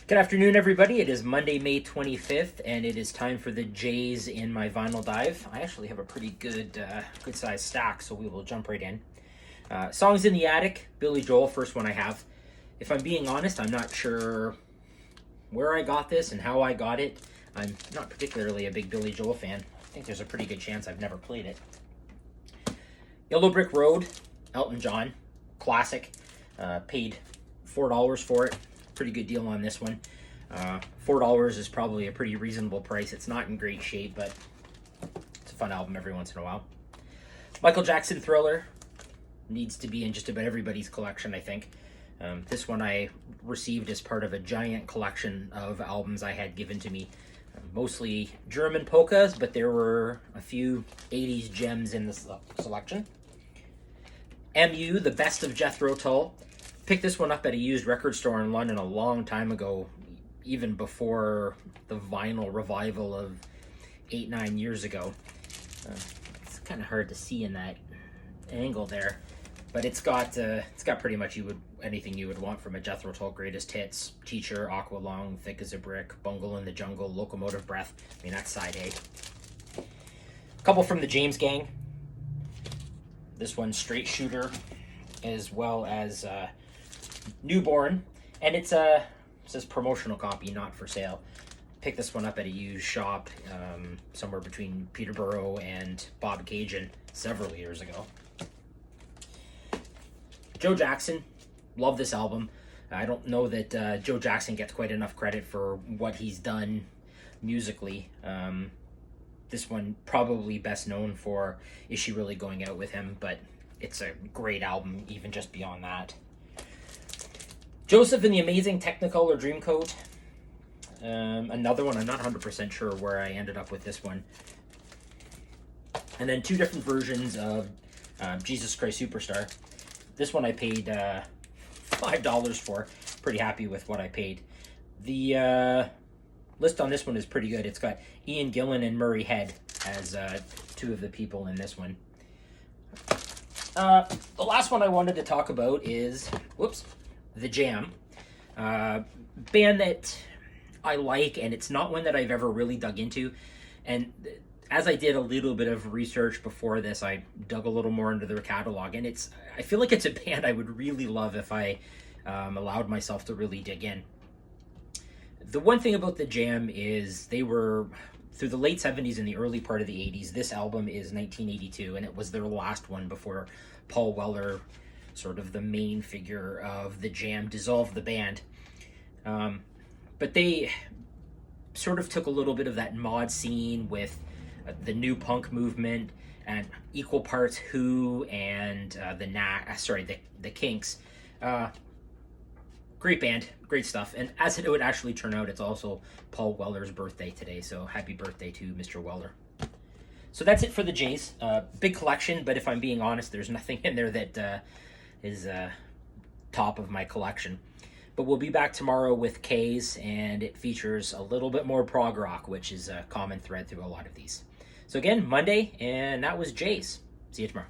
Good afternoon, everybody. It is Monday, May 25th, and it is time for the J's in my vinyl dive. I actually have a pretty good sized stack, so we will jump right in. Songs in the Attic, Billy Joel, first one I have. If I'm being honest, I'm not sure where I got this and how I got it. I'm not particularly a big Billy Joel fan. I think there's a pretty good chance I've never played it. Yellow Brick Road, Elton John, classic. Paid $4 for it. Pretty good deal on this one. $4 is probably a pretty reasonable price. It's not in great shape, but it's a fun album every once in a while. Michael Jackson, Thriller, needs to be in just about everybody's collection, I think. This one I received as part of a giant collection of albums I had given to me. Mostly German polkas, but there were a few 80s gems in the selection. MU, The Best of Jethro Tull. Picked this one up at a used record store in London a long time ago, even before the vinyl revival of 8-9 years ago. It's kind of hard to see in that angle there, but it's got pretty much anything you would want from a Jethro Tull greatest hits: Teacher, Aqualung, Thick as a Brick, Bungle in the Jungle, Locomotive Breath. I mean, that's side A. A couple from the James Gang. This one, Straight Shooter, as well as Newborn, and it says promotional copy, not for sale. Picked this one up at a used shop somewhere between Peterborough and Bob Cajun several years ago. Joe Jackson, love this album. I don't know that Joe Jackson gets quite enough credit for what he's done musically. This one probably best known for Is She Really Going Out With Him, but it's a great album even just beyond that. Joseph and the Amazing Technicolor Dreamcoat. Another one, I'm not 100% sure where I ended up with this one. And then two different versions of Jesus Christ Superstar. This one I paid $5 for. Pretty happy with what I paid. The list on this one is pretty good. It's got Ian Gillan and Murray Head as two of the people in this one. The last one I wanted to talk about is, The Jam. Band that I like, and it's not one that I've ever really dug into. And as I did a little bit of research before this, I dug a little more into their catalog, and I feel like it's a band I would really love if I allowed myself to really dig in. The one thing about The Jam is they were, through the late 70s and the early part of the 80s, this album is 1982, and it was their last one before Paul Weller, sort of the main figure of The Jam, dissolved the band. But they sort of took a little bit of that mod scene with the new punk movement and equal parts Who and the Kinks. Great band, great stuff. And as it would actually turn out, it's also Paul Weller's birthday today, so happy birthday to Mr. Weller. So that's it for the J's. Big collection, but if I'm being honest, there's nothing in there that is top of my collection. But we'll be back tomorrow with K's, and it features a little bit more prog rock, which is a common thread through a lot of these. So again, Monday, and that was J's. See you tomorrow.